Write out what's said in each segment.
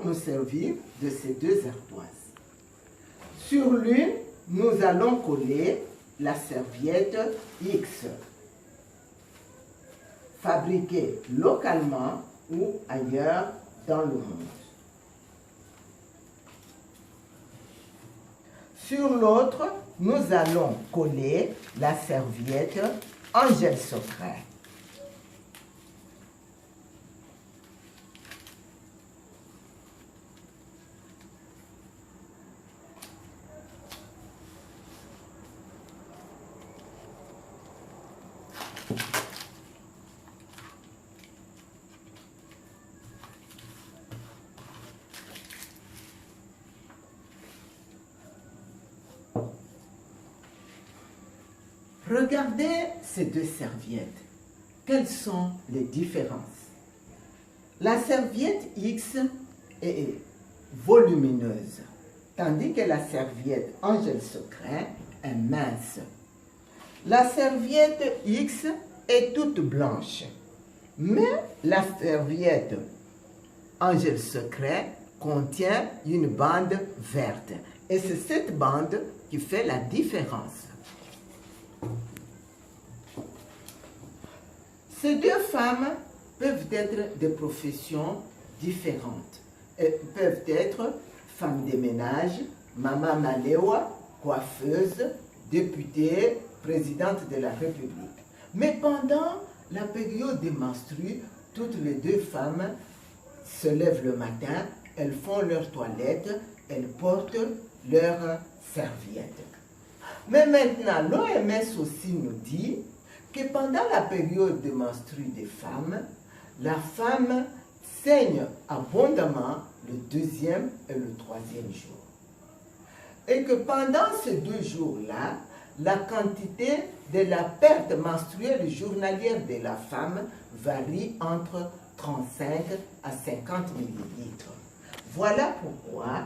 nous servir de ces deux ardoises. Sur l'une, nous allons coller la serviette X, fabriquée localement ou ailleurs dans le monde. Sur l'autre, nous allons coller la serviette Angel Secret. Regardez ces deux serviettes. Quelles sont les différences? La serviette X est volumineuse, tandis que la serviette Angel Secret est mince. La serviette X est toute blanche, mais la serviette Angel Secret contient une bande verte. Et c'est cette bande qui fait la différence. Ces deux femmes peuvent être de professions différentes. Elles peuvent être femmes de ménage, maman Malewa, coiffeuse, députée, présidente de la République. Mais pendant la période des menstrues, toutes les deux femmes se lèvent le matin, elles font leur toilette, elles portent leurs serviettes. Mais maintenant, l'OMS aussi nous dit que pendant la période de menstrues des femmes, la femme saigne abondamment le deuxième et le troisième jour. Et que pendant ces 2 jours-là, la quantité de la perte menstruelle journalière de la femme varie entre 35 à 50 millilitres. Voilà pourquoi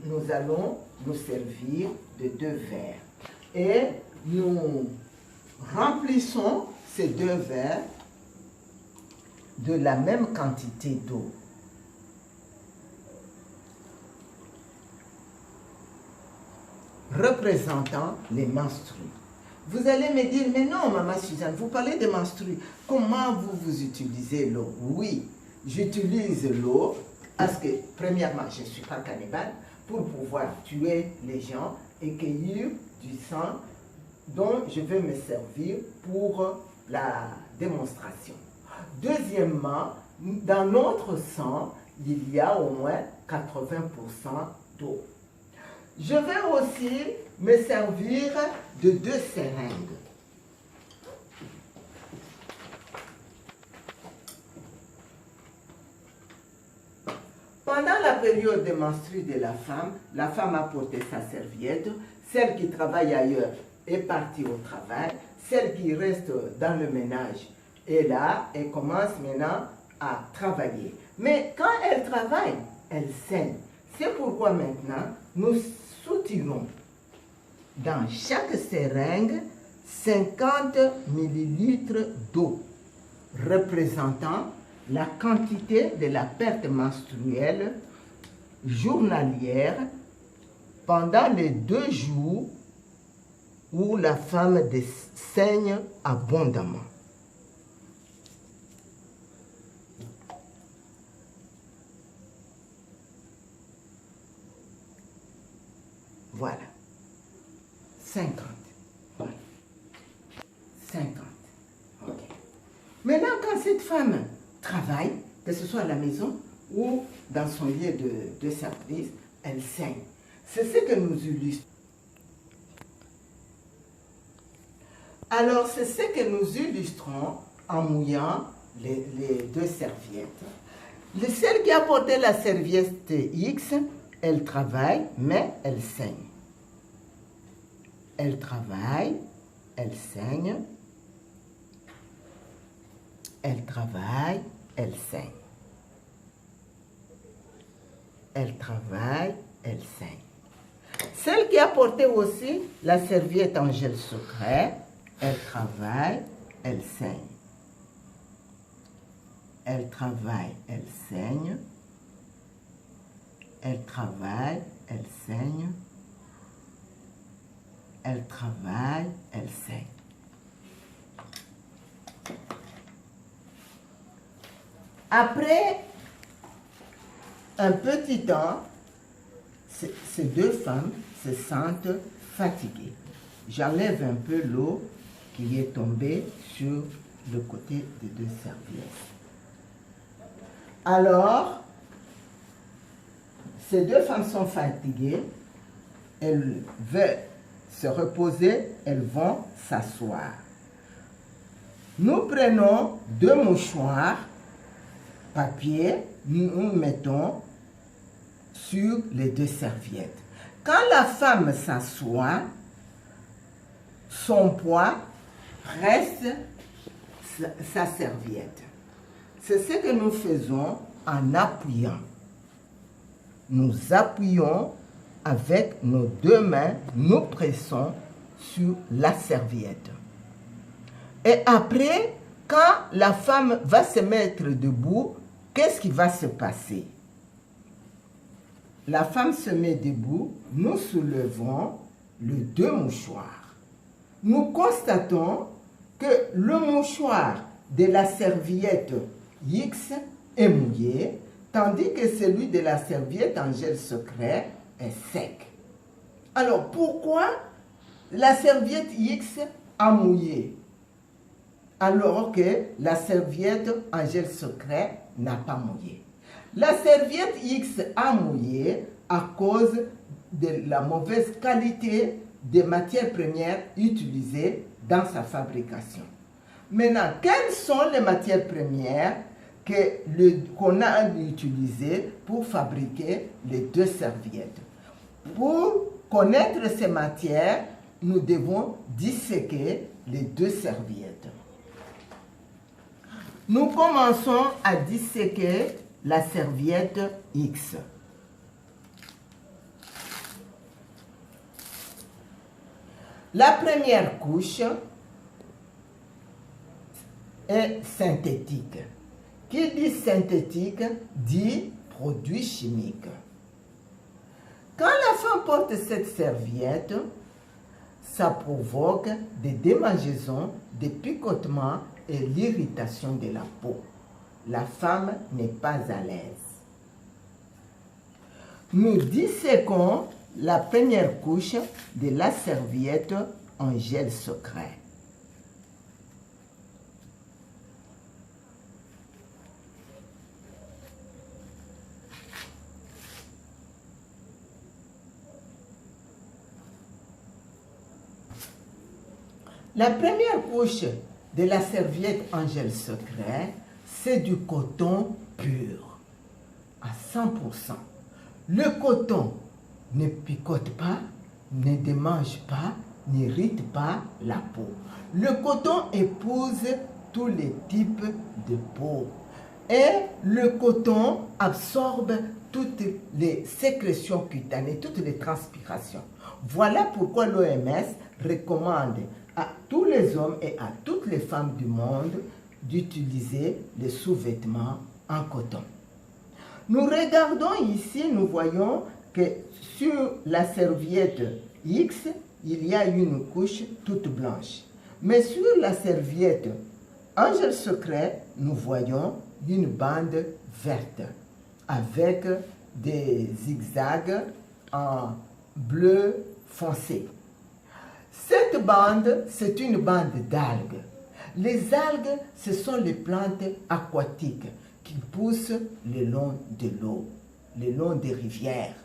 nous allons nous servir de 2 verres. Et nous remplissons ces 2 verres de la même quantité d'eau. Représentant les menstrues. Vous allez me dire, mais non, maman Suzanne, vous parlez de menstrues. Comment vous utilisez l'eau? Oui, j'utilise l'eau parce que, premièrement, je ne suis pas cannibale, pour pouvoir tuer les gens et cueillir du sang dont je vais me servir pour la démonstration. Deuxièmement, dans notre sang, il y a au moins 80% d'eau. Je vais aussi me servir de 2 seringues. Pendant la période de menstrues de la femme a porté sa serviette. Celle qui travaille ailleurs est partie au travail. Celle qui reste dans le ménage est là et commence maintenant à travailler. Mais quand elle travaille, elle saigne. C'est pourquoi maintenant, nous soutirons dans chaque seringue 50 millilitres d'eau, représentant la quantité de la perte menstruelle journalière pendant les 2 jours où la femme saigne abondamment. Voilà. 50. Voilà. 50. OK. Maintenant, quand cette femme travaille, que ce soit à la maison ou dans son lieu de service, elle saigne. C'est ce que nous illustrons. Alors, c'est ce que nous illustrons en mouillant les 2 serviettes. Celle qui a porté la serviette X, elle travaille, mais elle saigne. Elle travaille, elle saigne. Elle travaille, elle saigne. Elle travaille, elle saigne. Celle qui a porté aussi la serviette Angel Secret, elle travaille, elle saigne. Elle travaille, elle saigne. elle travaille, elle saigne. Elle travaille, elle saigne. Après un petit temps, ces deux femmes se sentent fatiguées. J'enlève un peu l'eau qui est tombée sur le côté des deux serviettes. Alors, ces deux femmes sont fatiguées, elles veulent se reposer, elles vont s'asseoir. Nous prenons deux mouchoirs, papier, nous mettons sur les deux serviettes. Quand la femme s'assoit, son poids reste sa serviette. C'est ce que nous faisons en appuyant. Nous appuyons avec nos deux mains, nous pressons sur la serviette. Et après, quand la femme va se mettre debout, qu'est-ce qui va se passer? La femme se met debout, nous soulevons les deux mouchoirs. Nous constatons que le mouchoir de la serviette X est mouillé, tandis que celui de la serviette en gel secret est sec. Alors, pourquoi la serviette X a mouillé, alors que la serviette en gel secret n'a pas mouillé? La serviette X a mouillé à cause de la mauvaise qualité des matières premières utilisées dans sa fabrication. Maintenant, quelles sont les matières premières qu'on a utilisées pour fabriquer les deux serviettes? Pour connaître ces matières, nous devons disséquer les deux serviettes. Nous commençons à disséquer la serviette X. La première couche est synthétique. Qui dit synthétique dit produit chimique. Quand la femme porte cette serviette, ça provoque des démangeaisons, des picotements et l'irritation de la peau. La femme n'est pas à l'aise. Nous disséquons la première couche de la serviette en gel secret. La première couche de la serviette en gel secret, c'est du coton pur, à 100%. Le coton ne picote pas, ne démange pas, n'irrite pas la peau. Le coton épouse tous les types de peau. Et le coton absorbe toutes les sécrétions cutanées, toutes les transpirations. Voilà pourquoi l'OMS recommande à tous les hommes et à toutes les femmes du monde d'utiliser les sous-vêtements en coton. Nous regardons ici, nous voyons que sur la serviette X, il y a une couche toute blanche. Mais sur la serviette en gel secret, nous voyons une bande verte avec des zigzags en bleu foncé. Cette bande, c'est une bande d'algues. Les algues, ce sont les plantes aquatiques qui poussent le long de l'eau, le long des rivières.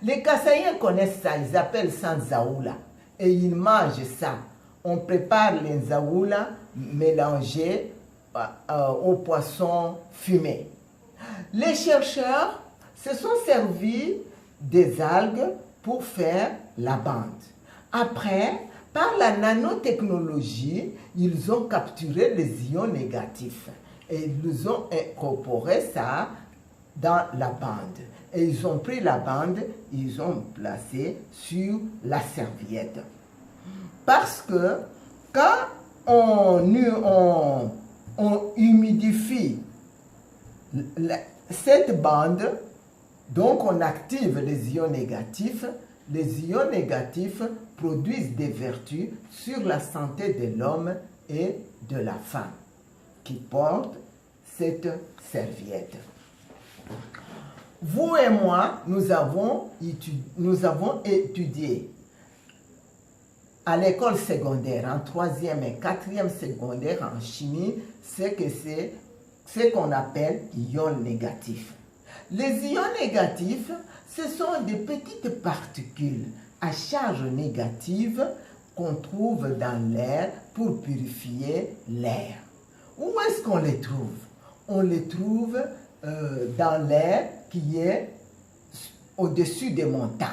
Les Kassaïens connaissent ça, ils appellent ça nzaoula. Et ils mangent ça. On prépare les nzaoula mélangés au poisson fumé. Les chercheurs se sont servis des algues pour faire la bande. Après, par la nanotechnologie, ils ont capturé les ions négatifs et ils ont incorporé ça dans la bande. Et ils ont pris la bande, ils ont placé sur la serviette. Parce que quand on humidifie cette bande, Donc on active les ions négatifs. Les ions négatifs produisent des vertus sur la santé de l'homme et de la femme qui porte cette serviette. Vous et moi, nous avons étudié à l'école secondaire, en 3e et 4e secondaire en chimie, ce qu'on appelle ions négatifs. Les ions négatifs, ce sont des petites particules à charge négative qu'on trouve dans l'air pour purifier l'air. Où est-ce qu'on les trouve? On les trouve dans l'air qui est au-dessus des montagnes.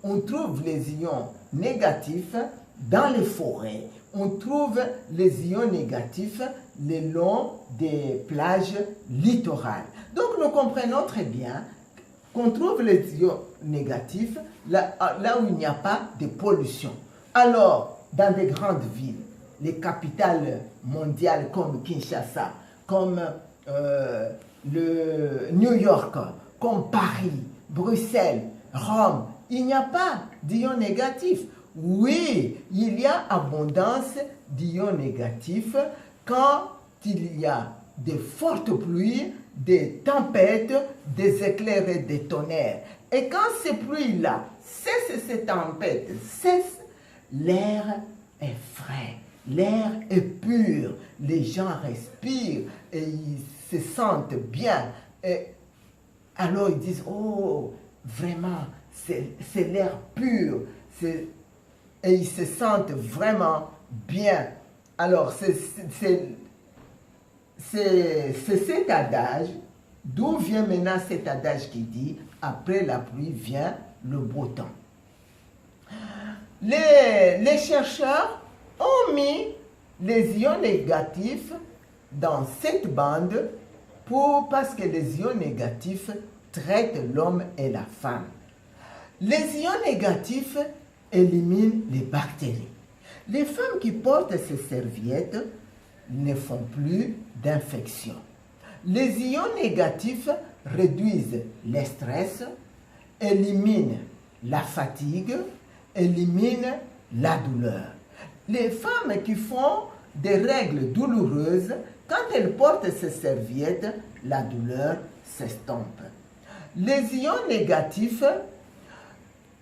On trouve les ions négatifs dans les forêts. On trouve les ions négatifs le long des plages littorales. Donc nous comprenons très bien qu'on trouve les ions négatifs là où il n'y a pas de pollution. Alors, dans des grandes villes, les capitales mondiales comme Kinshasa, comme New York, comme Paris, Bruxelles, Rome, il n'y a pas d'ions négatifs. Oui, il y a abondance d'ions négatifs quand il y a de fortes pluies, des tempêtes, des éclairs et des tonnerres. Et quand ces pluies-là cessent, ces tempêtes cessent, l'air est frais, l'air est pur, les gens respirent et ils se sentent bien. Et alors ils disent, oh, vraiment, c'est l'air pur, et ils se sentent vraiment bien. Alors, c'est cet adage, d'où vient maintenant cet adage qui dit, après la pluie vient le beau temps. Les chercheurs ont mis les ions négatifs dans cette bande parce que les ions négatifs traitent l'homme et la femme. Les ions négatifs éliminent les bactéries. Les femmes qui portent ces serviettes ne font plus d'infection. Les ions négatifs réduisent le stress, éliminent la fatigue, éliminent la douleur. Les femmes qui font des règles douloureuses, quand elles portent ces serviettes, la douleur s'estompe. Les ions négatifs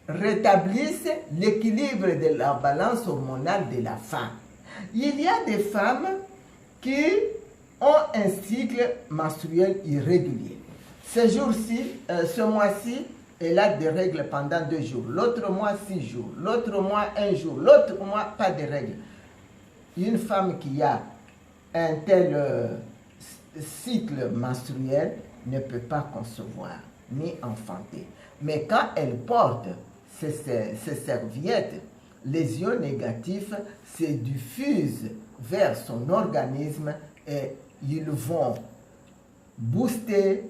rétablissent l'équilibre de la balance hormonale de la femme. Il y a des femmes qui ont un cycle menstruel irrégulier. Ce mois-ci, elle a des règles pendant 2 jours, l'autre mois 6 jours, l'autre mois 1 jour, l'autre mois pas de règles. Une femme qui a un tel cycle menstruel ne peut pas concevoir ni enfanter. Mais quand elle porte ces serviettes, les ions négatifs se diffusent vers son organisme et ils vont booster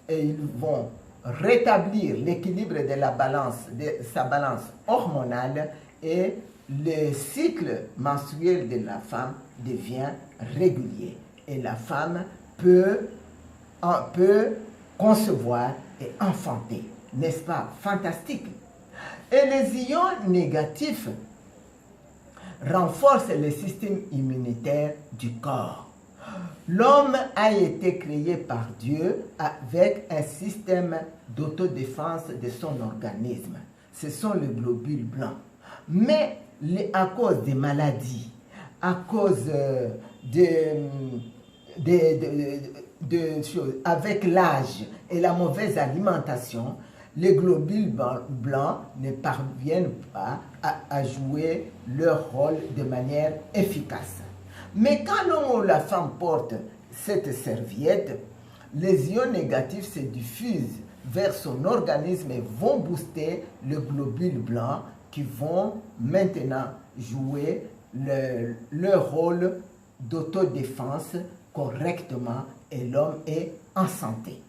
et ils vont rétablir l'équilibre de sa balance hormonale et le cycle menstruel de la femme devient régulier et la femme peut concevoir et enfanter. N'est-ce pas fantastique? Et les ions négatifs renforcent le système immunitaire du corps. L'homme a été créé par Dieu avec un système d'autodéfense de son organisme. Ce sont les globules blancs. Mais à cause des maladies, à cause de choses, avec l'âge et la mauvaise alimentation, les globules blancs ne parviennent pas à jouer leur rôle de manière efficace. Mais quand l'homme ou la femme porte cette serviette, les ions négatifs se diffusent vers son organisme et vont booster le globule blanc qui vont maintenant jouer leur rôle d'autodéfense correctement et l'homme est en santé.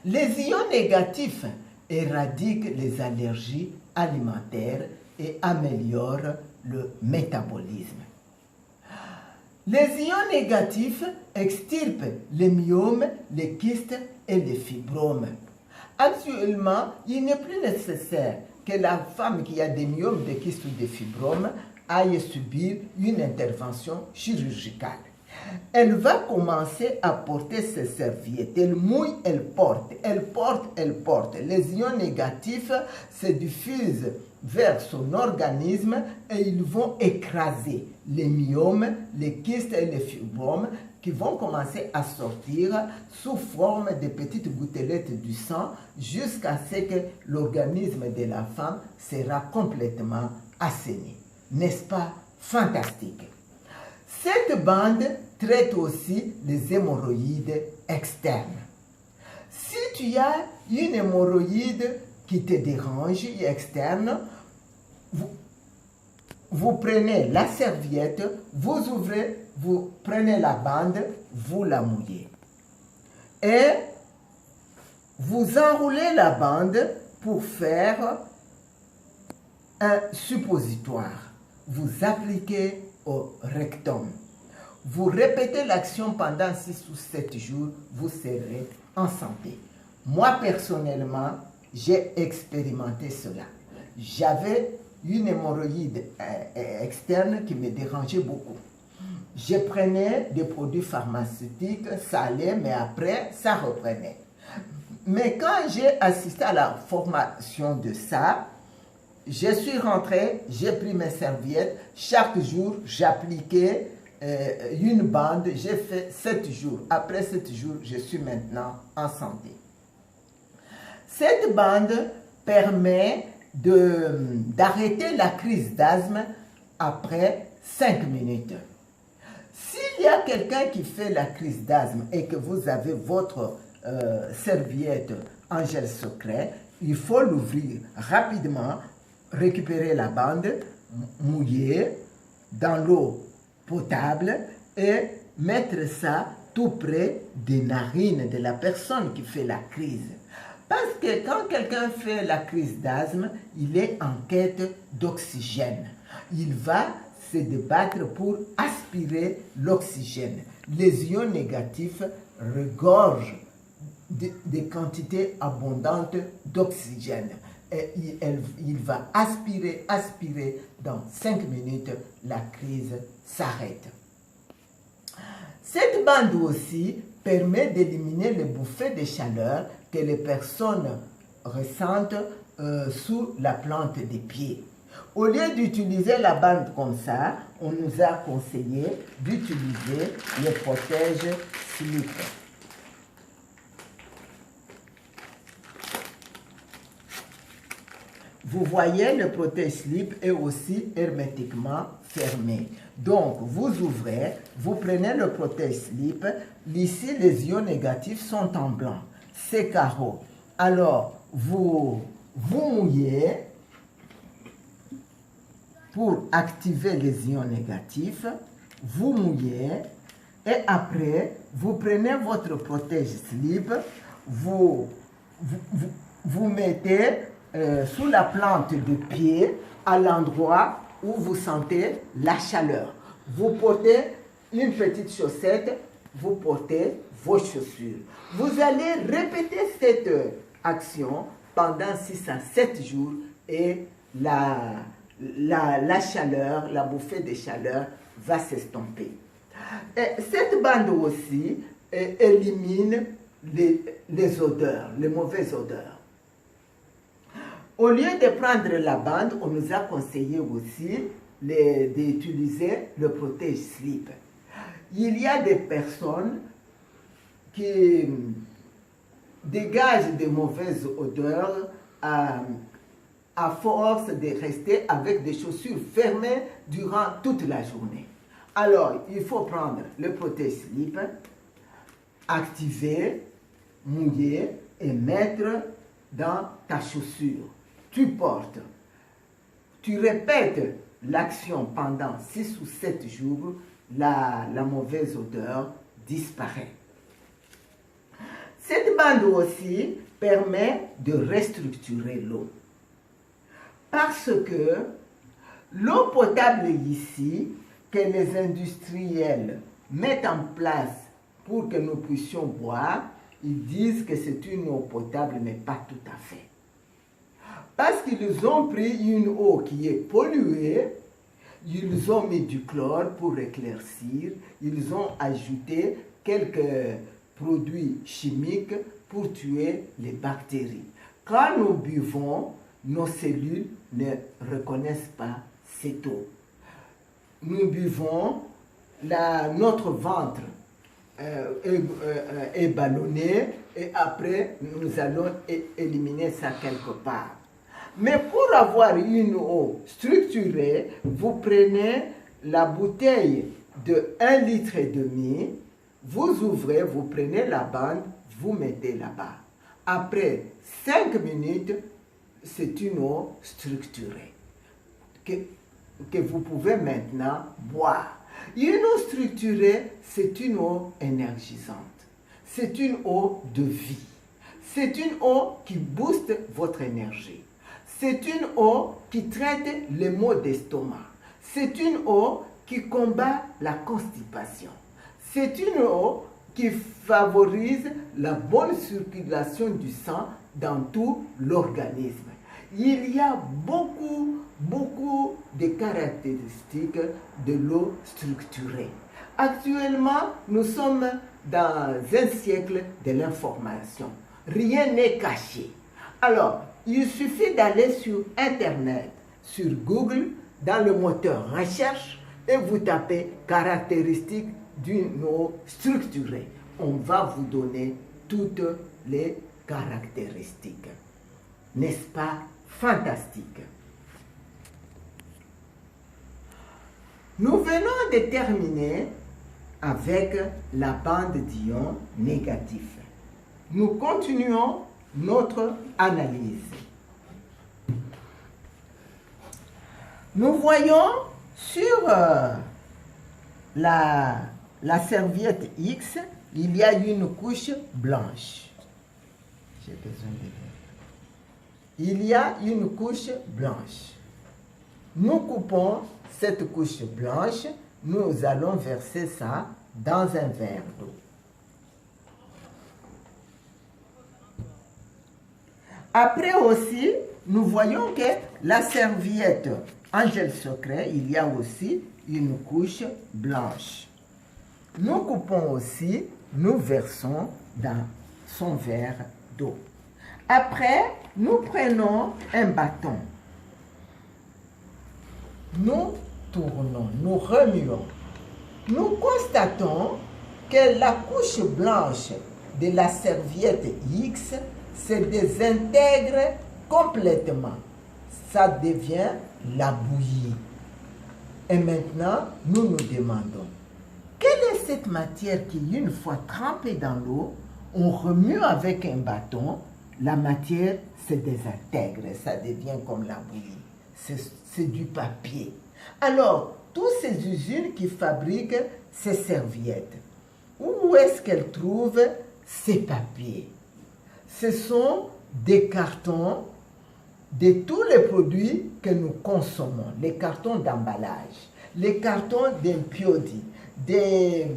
Les ions négatifs éradiquent les allergies alimentaires et améliorent le métabolisme. Les ions négatifs extirpent les myomes, les kystes et les fibromes. Actuellement, il n'est plus nécessaire que la femme qui a des myomes, des kystes ou des fibromes aille subir une intervention chirurgicale. Elle va commencer à porter ses serviettes. Elle mouille, elle porte, elle porte, elle porte. Les ions négatifs se diffusent vers son organisme et ils vont écraser les myomes, les kystes et les fibromes qui vont commencer à sortir sous forme de petites gouttelettes du sang jusqu'à ce que l'organisme de la femme sera complètement assaini. N'est-ce pas fantastique? Cette bande traite aussi les hémorroïdes externes. Si tu as une hémorroïde qui te dérange externe, vous prenez la serviette, vous ouvrez, vous prenez la bande, vous la mouillez. Et vous enroulez la bande pour faire un suppositoire. Vous appliquez au rectum. Vous répétez l'action pendant 6 ou 7 jours, vous serez en santé. Moi, personnellement, j'ai expérimenté cela. J'avais une hémorroïde externe qui me dérangeait beaucoup. Je prenais des produits pharmaceutiques, ça allait, mais après, ça reprenait. Mais quand j'ai assisté à la formation de ça, je suis rentré, j'ai pris mes serviettes, chaque jour, j'appliquais une bande, j'ai fait 7 jours. Après 7 jours, je suis maintenant en santé. Cette bande permet d'arrêter la crise d'asthme après 5 minutes. S'il y a quelqu'un qui fait la crise d'asthme et que vous avez votre serviette en gel secret, il faut l'ouvrir rapidement, récupérer la bande, mouiller dans l'eau potable et mettre ça tout près des narines de la personne qui fait la crise. Parce que quand quelqu'un fait la crise d'asthme, il est en quête d'oxygène. Il va se débattre pour aspirer l'oxygène. Les ions négatifs regorgent des quantités abondantes d'oxygène. Et il va aspirer, dans 5 minutes, la crise s'arrête. Cette bande aussi permet d'éliminer les bouffées de chaleur que les personnes ressentent sous la plante des pieds. Au lieu d'utiliser la bande comme ça, on nous a conseillé d'utiliser le protège-slip. Vous voyez, le protège-slip est aussi hermétiquement fermé. Donc, vous ouvrez, vous prenez le protège-slip. Ici, les ions négatifs sont en blanc. C'est carreau. Alors, vous mouillez pour activer les ions négatifs. Vous mouillez et après, vous prenez votre protège-slip. Vous mettez sous la plante du pied à l'endroit où vous sentez la chaleur. Vous portez une petite chaussette, vous portez vos chaussures. Vous allez répéter cette action pendant 6 à 7 jours et la chaleur, la bouffée de chaleur va s'estomper. Cette bande aussi élimine les odeurs, les mauvaises odeurs. Au lieu de prendre la bande, on nous a conseillé aussi d'utiliser le protège-slip. Il y a des personnes qui dégagent de mauvaises odeurs à force de rester avec des chaussures fermées durant toute la journée. Alors, il faut prendre le protège-slip, activer, mouiller et mettre dans ta chaussure. Tu portes, tu répètes l'action pendant 6 ou 7 jours, la mauvaise odeur disparaît. Cette bande aussi permet de restructurer l'eau. Parce que l'eau potable ici, que les industriels mettent en place pour que nous puissions boire, Ils disent que c'est une eau potable, mais pas tout à fait. Parce qu'ils ont pris une eau qui est polluée, ils ont mis du chlore pour éclaircir, ils ont ajouté quelques produits chimiques pour tuer les bactéries. Quand nous buvons, nos cellules ne reconnaissent pas cette eau. Nous buvons, notre ventre est ballonné et après nous allons éliminer ça quelque part. Mais pour avoir une eau structurée, vous prenez la bouteille de 1,5 litre, vous ouvrez, vous prenez la bande, vous mettez là-bas. Après 5 minutes, c'est une eau structurée que vous pouvez maintenant boire. Une eau structurée, c'est une eau énergisante. C'est une eau de vie. C'est une eau qui booste votre énergie. C'est une eau qui traite les maux d'estomac. C'est une eau qui combat la constipation. C'est une eau qui favorise la bonne circulation du sang dans tout l'organisme. Il y a beaucoup de caractéristiques de l'eau structurée. Actuellement, nous sommes dans un siècle de l'information. Rien n'est caché. Alors, il suffit d'aller sur Internet, sur Google, dans le moteur recherche, et vous tapez caractéristiques d'une eau structurée. On va vous donner toutes les caractéristiques. N'est-ce pas fantastique? Nous venons de terminer avec la bande d'ions négatifs. Nous continuons notre analyse. Nous voyons sur la serviette X, il y a une couche blanche. J'ai besoin de voir. Il y a une couche blanche. Nous coupons cette couche blanche, nous allons verser ça dans un verre d'eau. Après aussi, nous voyons que la serviette Angel Secret, il y a aussi une couche blanche. Nous coupons aussi, nous versons dans son verre d'eau. Après, nous prenons un bâton. Nous tournons, nous remuons. Nous constatons que la couche blanche de la serviette X se désintègre complètement. Ça devient la bouillie. Et maintenant, nous nous demandons, quelle est cette matière qui, une fois trempée dans l'eau, on remue avec un bâton, la matière se désintègre, ça devient comme la bouillie. C'est du papier. Alors, toutes ces usines qui fabriquent ces serviettes, où est-ce qu'elles trouvent ces papiers? Ce sont des cartons de tous les produits que nous consommons, les cartons d'emballage, les cartons d'impiodi, des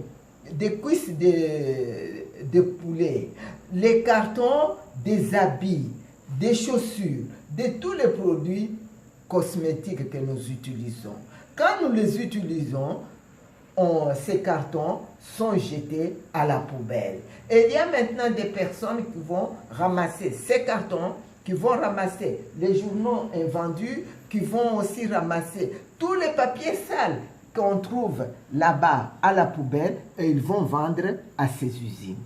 cuisses de poulet, les cartons des habits, des chaussures, de tous les produits cosmétiques que nous utilisons. Quand nous les utilisons, ces cartons sont jetés à la poubelle. Et il y a maintenant des personnes qui vont ramasser ces cartons, qui vont ramasser les journaux invendus, qui vont aussi ramasser tous les papiers sales qu'on trouve là-bas à la poubelle et ils vont vendre à ces usines.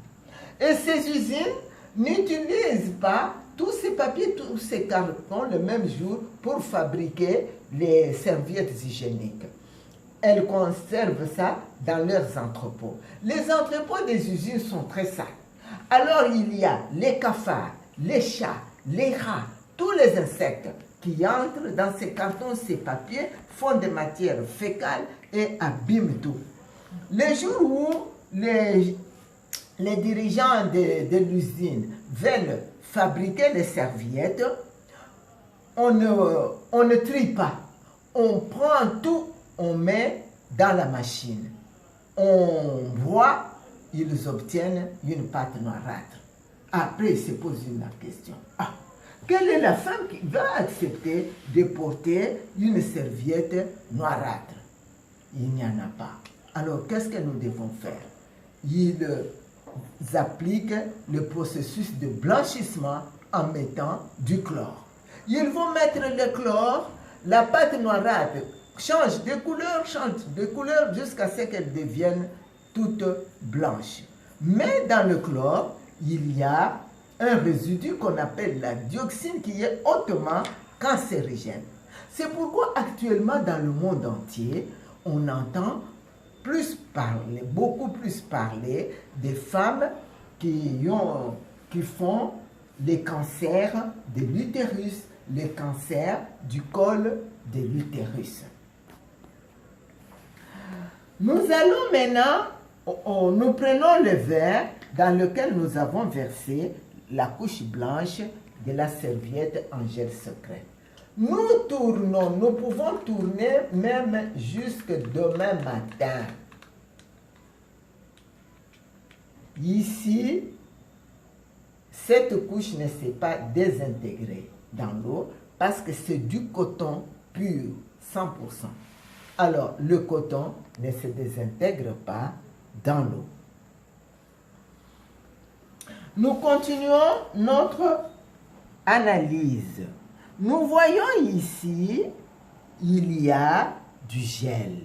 Et ces usines n'utilisent pas tous ces papiers, tous ces cartons le même jour pour fabriquer les serviettes hygiéniques. Elles conservent ça dans leurs entrepôts. Les entrepôts des usines sont très sales. Alors il y a les cafards, les chats, les rats, tous les insectes qui entrent dans ces cartons, ces papiers, font des matières fécales et abîment tout. Le jour où les dirigeants de l'usine veulent fabriquer les serviettes, on ne trie pas. On prend tout, on met dans la machine. On voit, ils obtiennent une pâte noirâtre. Après, il se pose une question. Ah, quelle est la femme qui va accepter de porter une serviette noirâtre? Il n'y en a pas. Alors, qu'est-ce que nous devons faire? Ils appliquent le processus de blanchissement en mettant du chlore. Ils vont mettre le chlore, la pâte noirâtre change de couleur jusqu'à ce qu'elle devienne toute blanche. Mais dans le chlore, il y a un résidu qu'on appelle la dioxine qui est hautement cancérigène. C'est pourquoi actuellement dans le monde entier, on entend beaucoup plus parler des femmes qui font les cancers de l'utérus, les cancers du col de l'utérus. Nous allons maintenant, nous prenons le verre dans lequel nous avons versé la couche blanche de la serviette en gel secret. Nous tournons, nous pouvons tourner même jusque demain matin. Ici, cette couche ne s'est pas désintégrée dans l'eau parce que c'est du coton pur, 100%. Alors, le coton ne se désintègre pas dans l'eau. Nous continuons notre analyse. Nous voyons ici, il y a du gel.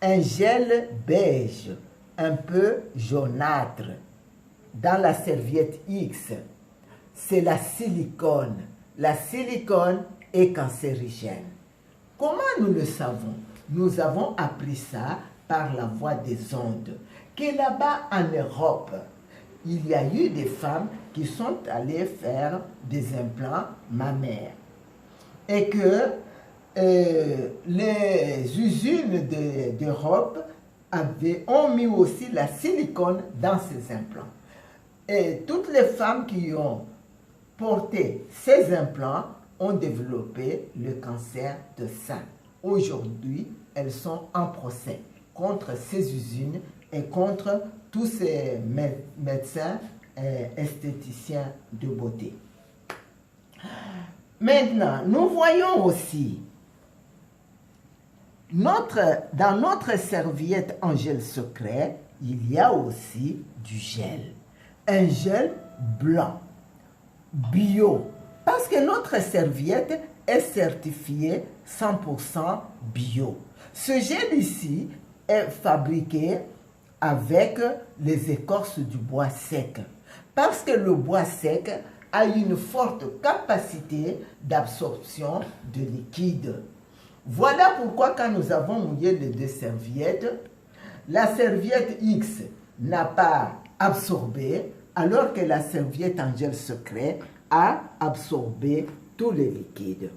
Un gel beige, un peu jaunâtre. Dans la serviette X, c'est la silicone. La silicone est cancérigène. Comment nous le savons? Nous avons appris ça par la voie des ondes. Que là-bas en Europe, il y a eu des femmes qui sont allées faire des implants mammaires. Et que les usines d'Europe ont mis aussi la silicone dans ces implants. Et toutes les femmes qui ont porté ces implants ont développé le cancer de sein. Aujourd'hui, elles sont en procès contre ces usines et contre tous ces médecins esthéticiens de beauté. Maintenant, nous voyons aussi dans notre serviette en gel secret, il y a aussi du gel. Un gel blanc, bio, parce que notre serviette est certifiée 100% bio. Ce gel ici est fabriqué avec les écorces du bois sec, parce que le bois sec a une forte capacité d'absorption de liquide. Voilà pourquoi quand nous avons mouillé les deux serviettes, la serviette X n'a pas absorbé, alors que la serviette en gel secret a absorbé tous les liquides.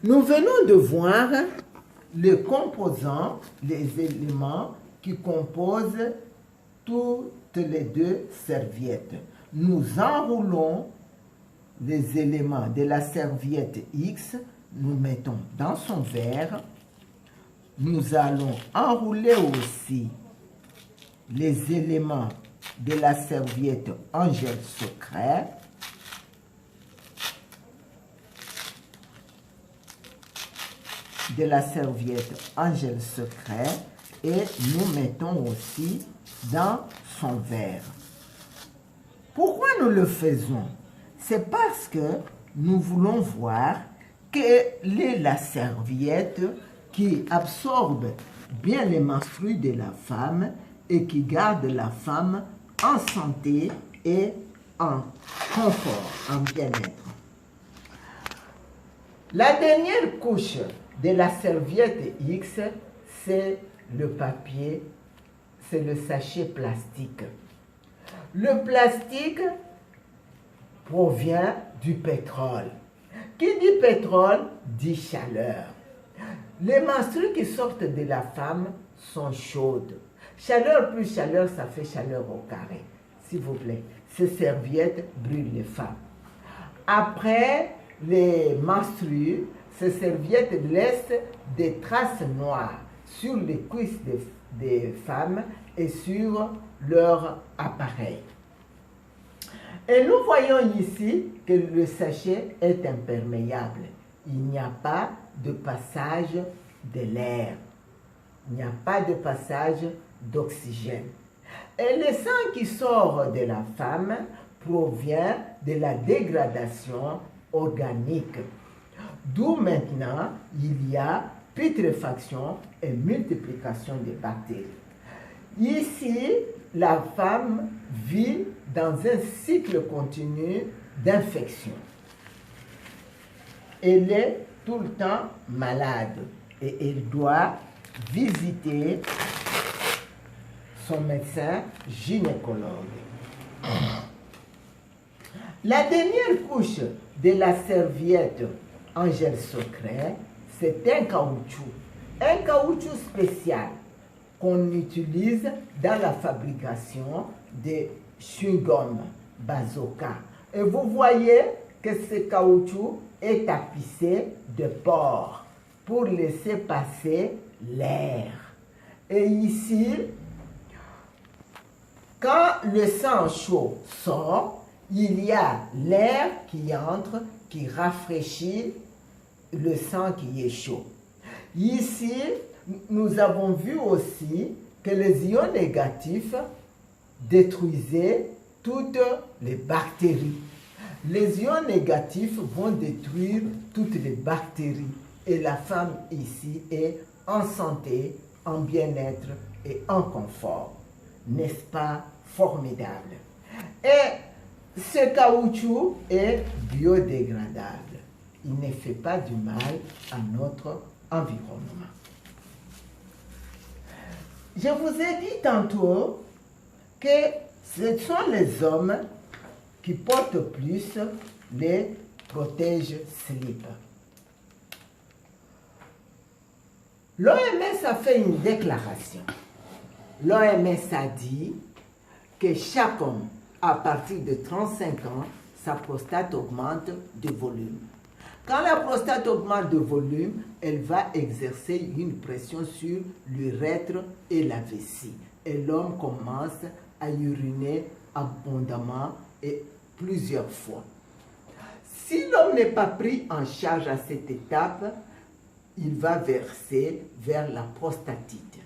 Nous venons de voir les composants, les éléments qui composent toutes les deux serviettes. Nous enroulons les éléments de la serviette X, nous mettons dans son verre. Nous allons enrouler aussi les éléments de la serviette en gel secret. De la serviette en gel secret et nous mettons aussi dans son verre. Pourquoi nous le faisons? C'est parce que nous voulons voir quelle est la serviette qui absorbe bien les menstrues de la femme et qui garde la femme en santé et en confort, en bien-être. La dernière couche de la serviette X, c'est le papier, c'est le sachet plastique. Le plastique provient du pétrole. Qui dit pétrole dit chaleur. Les menstrues qui sortent de la femme sont chaudes. Chaleur plus chaleur, ça fait chaleur au carré. S'il vous plaît, ces serviettes brûlent les femmes. Après les menstrues, ces serviettes laissent des traces noires sur les cuisses des femmes et sur leur appareil. Et nous voyons ici que le sachet est imperméable. Il n'y a pas de passage de l'air. Il n'y a pas de passage d'oxygène. Et le sang qui sort de la femme provient de la dégradation organique. D'où maintenant il y a putréfaction et multiplication des bactéries. Ici, la femme vit dans un cycle continu d'infection. Elle est tout le temps malade et elle doit visiter son médecin gynécologue. La dernière couche de la serviette en gel secret, c'est un caoutchouc spécial qu'on utilise dans la fabrication des chewing-gums Bazooka. Et vous voyez que ce caoutchouc est tapissé de pores pour laisser passer l'air. Et ici, quand le sang chaud sort, il y a l'air qui entre, qui rafraîchit le sang qui est chaud. Ici, nous avons vu aussi que les ions négatifs détruisaient toutes les bactéries. Les ions négatifs vont détruire toutes les bactéries et la femme ici est en santé, en bien-être et en confort. N'est-ce pas formidable? Et ce caoutchouc est biodégradable. Il ne fait pas du mal à notre environnement. Je vous ai dit tantôt que ce sont les hommes qui portent plus les protège-slips. L'OMS a fait une déclaration. L'OMS a dit que chaque homme, à partir de 35 ans, sa prostate augmente de volume. Quand la prostate augmente de volume, elle va exercer une pression sur l'urètre et la vessie. Et l'homme commence à uriner abondamment et plusieurs fois. Si l'homme n'est pas pris en charge à cette étape, il va verser vers la prostatite.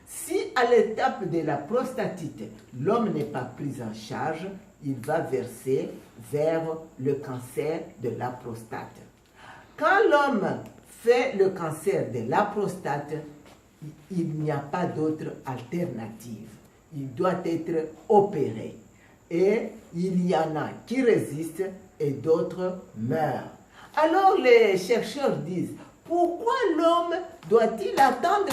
Si à l'étape de la prostatite, l'homme n'est pas pris en charge, il va verser vers le cancer de la prostate. Quand l'homme fait le cancer de la prostate, il n'y a pas d'autre alternative. Il doit être opéré. Et il y en a qui résistent et d'autres meurent. Alors les chercheurs disent, pourquoi l'homme doit-il attendre